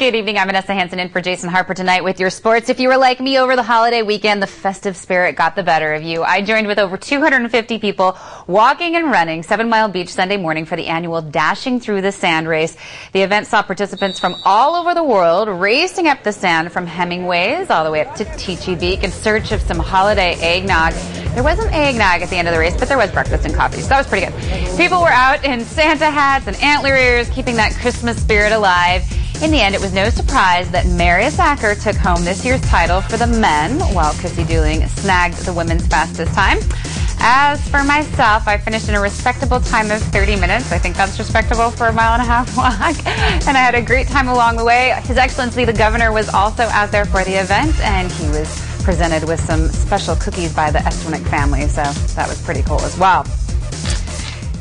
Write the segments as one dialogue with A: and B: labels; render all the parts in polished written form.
A: Good evening. I'm Vanessa Hansen in for Jason Harper tonight with your sports. If you were like me over the holiday weekend, the festive spirit got the better of you. I joined with over 250 people walking and running 7 Mile Beach Sunday morning for the annual Dashing Through the Sand race. The event saw participants from all over the world racing up the sand from Hemingway's all the way up to Teachy Beak in search of some holiday eggnog. There wasn't eggnog at the end of the race, but there was breakfast and coffee, so that was pretty good. People were out in Santa hats and antler ears, keeping that Christmas spirit alive. In the end, it was no surprise that Marius Acker took home this year's title for the men, while Chrissy Dooling snagged the women's fastest time. As for myself, I finished in a respectable time of 30 minutes. I think that's respectable for a 1.5 mile walk. And I had a great time along the way. His Excellency, the Governor, was also out there for the event, and he was presented with some special cookies by the Estwinick family, so that was pretty cool as well.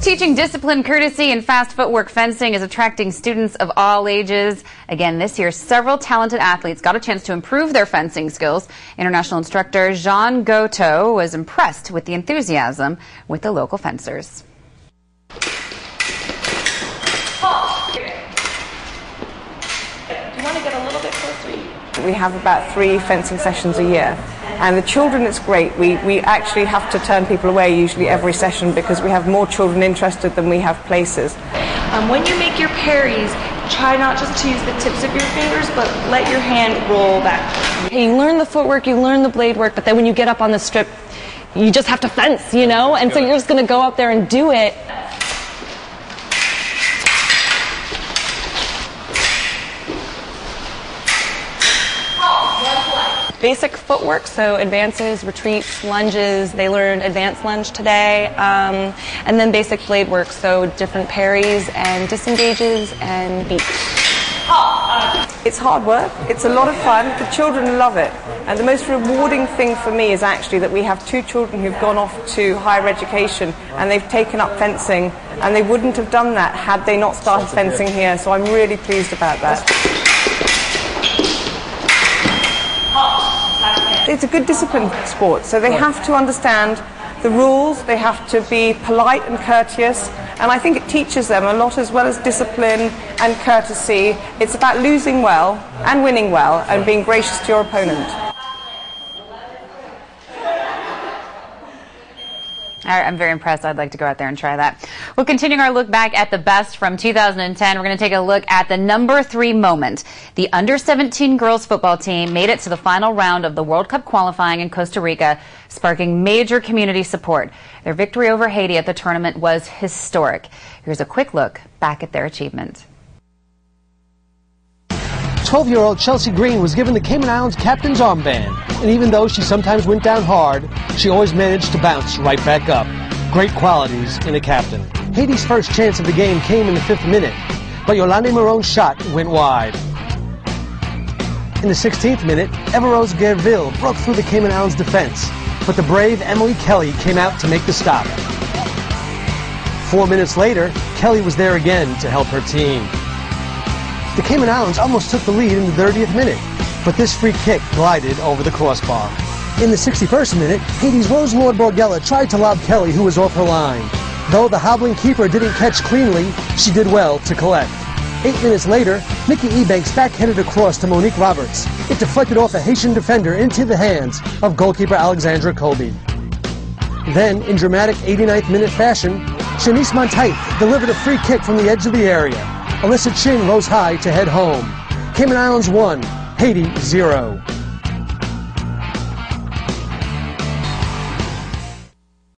A: Teaching discipline, courtesy, and fast footwork fencing is attracting students of all ages. Again, this year, several talented athletes got a chance to improve their fencing skills. International instructor Jean Goto was impressed with the enthusiasm with the local fencers.
B: Do you want to get a little bit closer?
C: We have about 3 fencing sessions a year. And the children, it's great. We actually have to turn people away usually every session because we have more children interested than we have places.
B: When you make your parries, try not just to use the tips of your fingers, but let your hand roll back.
D: You learn the footwork, you learn the blade work, but then when you get up on the strip, you just have to fence, you know? And so you're just going to go up there and do it. Basic footwork, so advances, retreats, lunges. They learned advanced lunge today. And then basic blade work, so different parries and disengages and beats.
C: It's hard work. It's a lot of fun. The children love it. And the most rewarding thing for me is actually that we have 2 children who've gone off to higher education and they've taken up fencing, and they wouldn't have done that had they not started fencing here. So I'm really pleased about that. It's a good discipline sport, so they have to understand the rules, they have to be polite and courteous, and I think it teaches them a lot as well as discipline and courtesy. It's about losing well and winning well and being gracious to your opponent.
A: I'm very impressed. I'd like to go out there and try that. Well, continuing our look back at the best from 2010, we're going to take a look at the number 3 moment. The U17 Girls Football Team made it to the final round of the World Cup qualifying in Costa Rica, sparking major community support. Their victory over Haiti at the tournament was historic. Here's a quick look back at their achievement.
E: 12-year-old Chelsea Green was given the Cayman Islands captain's armband, and even though she sometimes went down hard, she always managed to bounce right back up. Great qualities in a captain. Haiti's first chance of the game came in the 5th minute, but Yolande Moron's shot went wide. In the 16th minute, Everose Guerville broke through the Cayman Islands defense, but the brave Emily Kelly came out to make the stop. 4 minutes later, Kelly was there again to help her team. The Cayman Islands almost took the lead in the 30th minute, but this free kick glided over the crossbar. In the 61st minute, Haiti's Rose Lord Borgella tried to lob Kelly, who was off her line. Though the hobbling keeper didn't catch cleanly, she did well to collect. 8 minutes later, Mickey Ebanks backheaded a cross to Monique Roberts. It deflected off a Haitian defender into the hands of goalkeeper Alexandra Colby. Then, in dramatic 89th minute fashion, Shanice Monteith delivered a free kick from the edge of the area. Alyssa Chin rose high to head home. Cayman Islands 1, Haiti 0.